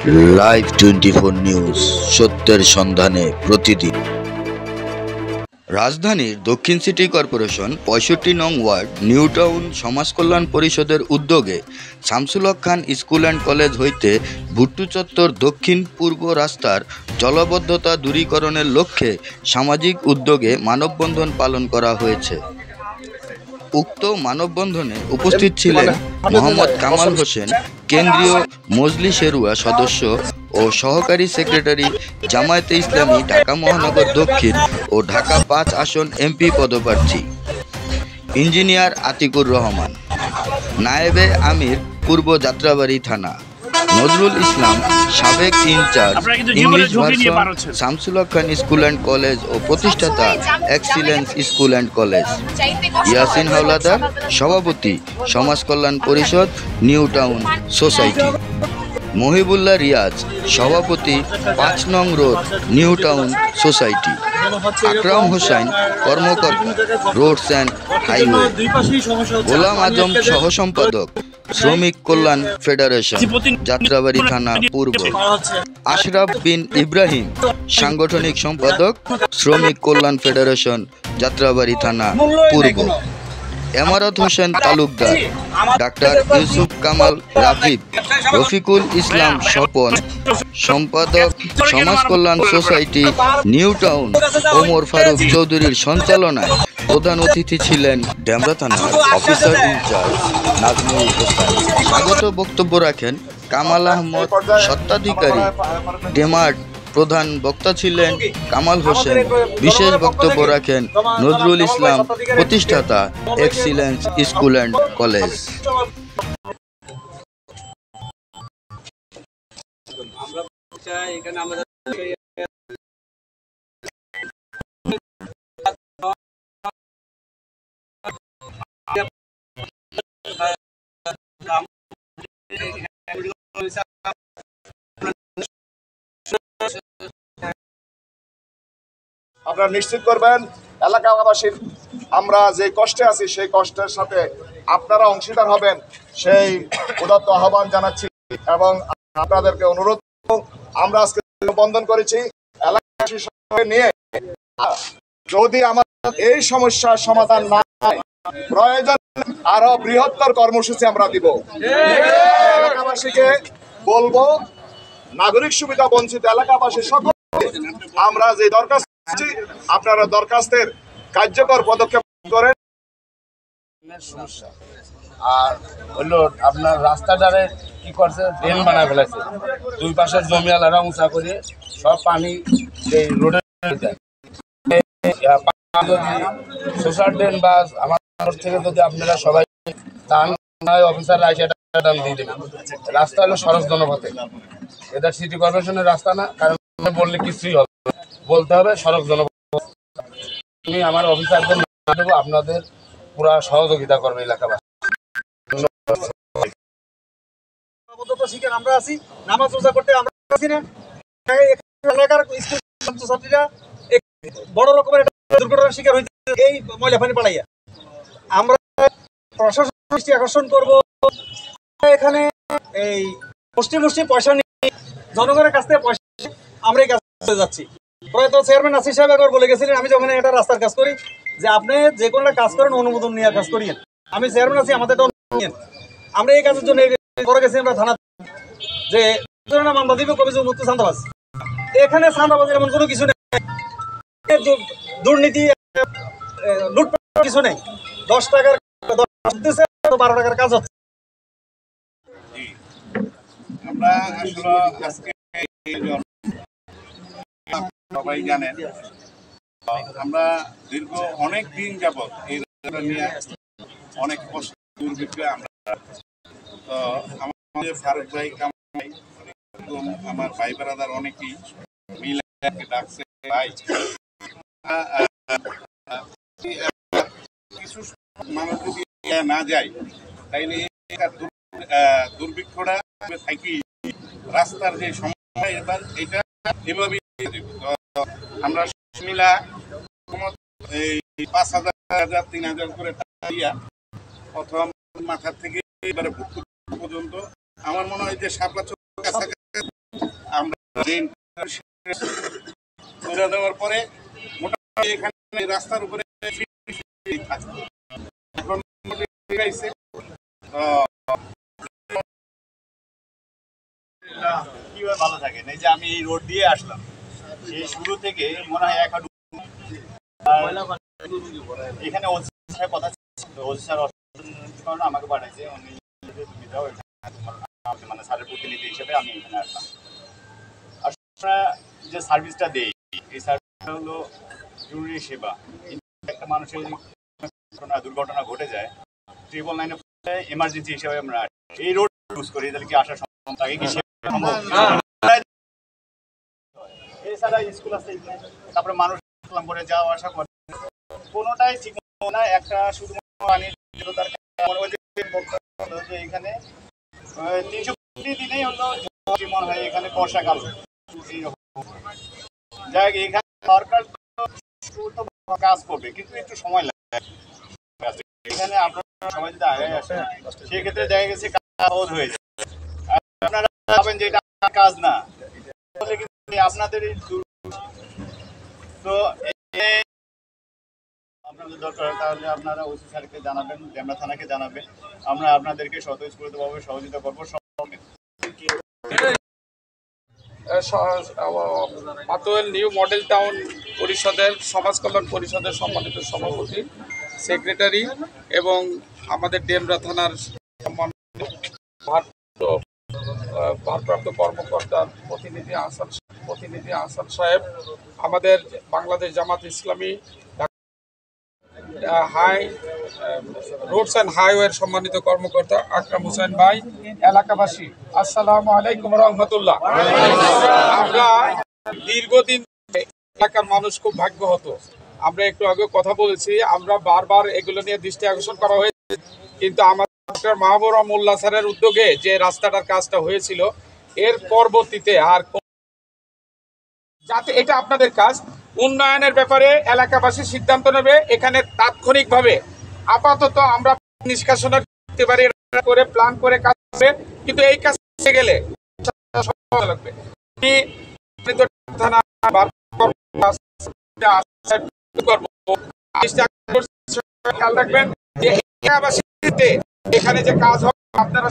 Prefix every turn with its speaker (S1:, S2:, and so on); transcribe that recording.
S1: Live 24 news, সত্যের সন্ধানে প্রতিদিন। রাজধানীর দক্ষিণ সিটি কর্পোরেশন 65 নং ওয়ার্ড নিউ টাউন সমাজ কল্যাণ পরিষদের উদ্যোগে Shamsul Haque Khan school and college হইতে ভুট্টু চত্বর দক্ষিণ পূর্ব রাস্তার জলাবদ্ধতা দূরীকরণের লক্ষ্যে সামাজিক উদ্যোগে মানববন্ধন পালন করা হয়েছে। উক্ত মানববন্ধনে উপস্থিত ছিলেন মোহাম্মদ কামাল হোসেন, কেন্দ্রীয় মজলিস শেরুয়া সদস্য ও সহকারী সেক্রেটারি, জামায়াতে ইসলামী ঢাকা মহানগর দক্ষিণ ও ঢাকা 5 আসন এমপি পদপ্রার্থী, ইঞ্জিনিয়ার আতিকুর রহমান, নায়েবে আমির পূর্ব যাত্রাবাড়ি থানা, নজরুল ইসলাম সাবেক incharge English version Shamsul Haque Khan school and college ও প্রতিষ্ঠাতা excellence school and college, Yasin Howlader সভাপতি সমাজ কল্যাণ পরিষদ New Town society, Mohibullah Riaz সভাপতি 5 নং road New Town society, Akram Hossain কর্মকর্তা roads and highway, Golam Azam সহ সম্পাদক শ্রমিক কল্যাণ ফেডারেশন যাত্রাবাড়ি থানা পূর্ব, আশরাফ বিন ইব্রাহিম সাংগঠনিক সম্পাদক শ্রমিক কল্যাণ ফেডারেশন যাত্রাবাড়ি থানা পূর্ব, এমারত হোসেন তালুকদার, ডাক্তার ইউসুফ কামাল রাফিদ, রফিকুল ইসলাম স্বপন সম্পাদক সমাজ কল্যাণ society New Town, Omar Faruk চৌধুরীর সঞ্চালনায় প্রধান অতিথি ছিলেন ডেমরা থানার অফিসার ইনচার্জ নাজমুল হোসেন। স্বাগত বক্তব্য রাখেন কামাল আহমদ স্বত্বাধিকারী ডেমার্ট, প্রধান বক্তা ছিলেন কামাল হোসেন, বিশেষ বক্তব্য রাখেন নজরুল ইসলাম প্রতিষ্ঠাতা এক্সিলেন্স স্কুল অ্যান্ড কলেজ।
S2: আপনারা নিশ্চিত করবেন এলাকাবাসীর আমরা যে কষ্টে আছি সেই কষ্টের সাথে আপনারা অংশীদার হবেন, সেই উদাত্ত আহ্বান জানাচ্ছি এবং আপনাদেরকে অনুরোধ আমরা আজকে বন্ধন করেছি এলাকাবাসীর সঙ্গে নিয়ে, যদি আমাদের এই সমস্যার সমাধান না হয় প্রয়োজন আরো বৃহত্তর কর্মসূচি আমরা দিব। এলাকাবাসীকে বলবো নাগরিক সুবিধা বঞ্চিত এলাকাবাসী সকল আমরা যে দরখাস্ত আপনারা দরখাস্তের কার্যকর পদক্ষেপ করেন।
S3: আর হলো আপনার রাস্তাটারে কি করছে, ড্রেন বানায় ফেলেছে, দুই পাশের জমি আলাদা উঁচা করে সব পানি এই রোডে যায়। সোশ্যাল ড্রেন বা আমার থেকে যদি আপনারা সবাই চান, অফিসার সেটা দিয়ে দেবেন। রাস্তা হলো সড়ক জনপথে, এটা সিটি কর্পোরেশনের রাস্তা না, কারণ বললে কিছুই হবে, বলতে হবে সড়ক জনপথ। আমি আমার অফিসারদের দেবো, আপনাদের পুরা সহযোগিতা করবে এলাকাবাসী।
S4: আমরা আছি নামাজ রোজা করতে, আমরা আছি না এলাকার ছাত্রীরা বড় রকমের দুর্ঘটনার শিকার হয়েছে এই ময়লা পানি পাড়াইয়া। আমরা প্রশাসন দৃষ্টি আকর্ষণ করব, এখানে এই মুষ্টি পয়সা নিয়ে জনগণের কাছ থেকে পয়সা আমরা এই কাজ করতে যাচ্ছি। প্রয়াত চেয়ারম্যান আসিফ সাহেব একবার বলে গেছিলেন, আমি যখন একটা রাস্তার কাজ করি, যে আপনি যে কোনো কাজ করেন অনুমোদন নিয়ে কাজ করিয়েন। আমি চেয়ারম্যান আছি, আমাদের আমরা এই কাজের জন্য করে গেছি আমরা থানা, যে মামলা দিব কবি মুক্ত চাঁদাবাজ। এখানে চাঁদাবাজের এমন কোনো কিছু নেই, দুর্নীতি লুটপাট কিছু নেই। 10 টাকার 12 টাকার কাজ হচ্ছে।
S5: আমরা আসলে আজকে সবাই জানেন আমরা দীর্ঘ অনেক দিন যাবৎ এই রাস্তাটা নিয়ে অনেক কষ্ট দুর্ভিক্ষে আমরা, তো আমাদের ফারুক ভাই, কামাল ভাই, আমার ভাই ব্রাদার অনেকেই মিলে ডাকছে ভাই, কিছু মানুষ যদি না যায় তাইলে দুর্ভিক্ষটা থাকি রাস্তার যে সমস্যা এবার এটা এভাবেই আমরা মিলা এই 5,000 3,000 করে টাকা দিয়া প্রথম মাথা থেকে এবারে পর্যন্ত আমার মনে হয় যে 7 লাখ কাছাকাছি ড্রেন করে দেওয়ার পরে মোটামুটি এখানে রাস্তার উপরে থাকে। এখন ঠিক আছে।
S6: কিভাবে ভালো থাকেন? এই যে আমি এই রোড দিয়ে আসলাম, সেই শুরু থেকে মনে হয় এক হাঁটু এখানে ওসি স্যারের কথা ছিল। ওসি স্যার কারণে আমাকে পাঠাইছে, উনি তুমি যাও মানে স্যারের প্রতিনিধি হিসেবে আমি এখানে আসলাম। আসলে যে সার্ভিসটা দেই, এই সার্ভিসটা হলো জরুরি সেবা। একটা মানুষের দুর্ঘটনা ঘটে যায়, 999 এমার্জেন্সি হিসেবে আমরা এই রোড ইউজ করি। তাহলে কি আসার সম্ভব থাকে কি? এছাড়া স্কুল আছে, তারপরে মানুষ করে যাওয়া আসা করে, কোনোটাই ঠিক না। একটা শুধুমাত্র পানির এখানে 350 দিনেই হলো মনে হয় এখানে বর্ষাকাল। যাই হোক, এখানে সরকার কাজ করবে, কিন্তু একটু সময় লাগে। এখানে আপনারা সবাই যদি আগে আসেন, সেক্ষেত্রে দেখা গেছে কাজ সহজ হয়ে যায়। আপনারা ভাবেন যে এটা কাজ না, আপনাদের তো আপনাদের দরকার, তাহলে আপনারা ওসি স্যারকে জানাবেন, ডেমরা থানাকে জানাবেন। আমরা আপনাদেরকে স্বতঃস্ফূর্তভাবে সহযোগিতা করবো।
S3: মাতুয়াইল নিউ মডেল টাউন পরিষদের সমাজ কল্যাণ পরিষদের সম্মানিত সভাপতি, সেক্রেটারি এবং আমাদের ডেমরা থানার সম্মানিত ভারপ্রাপ্ত কর্মকর্তার প্রতিনিধি আহসান সাহেব, আমাদের বাংলাদেশ জামাত ইসলামী রোডস অ্যান্ড হাইওয়ের সম্মানিত কর্মকর্তা আকরাম হোসেন ভাই, এলাকাবাসী, আসসালামু আলাইকুম রহমতুল্লাহ। আমরা দীর্ঘদিন এলাকার মানুষ খুব ভাগ্য হতো। আমরা একটু আগে কথা বলেছি, আমরা বারবার এগুলো নিয়ে দৃষ্টি আকর্ষণ করা হয়েছে, কিন্তু আমাদের মাহবুব মোল্লা স্যারের উদ্যোগে যে রাস্তাটার কাজটা হয়েছিল, এর পরবর্তীতে আর যাতে এটা আপনাদের কাজ, উন্নয়নের ব্যাপারে এলাকাবাসী সিদ্ধান্ত নেবে। এখানে তাৎক্ষণিকভাবে আপাতত আমরা নিষ্কাশনের করতে পারি করে প্ল্যান করে কাজ হবে, কিন্তু এই কাজ করতে গেলে লাগবে। খেয়াল রাখবেন যে এখানে যে কাজ হবে আপনারা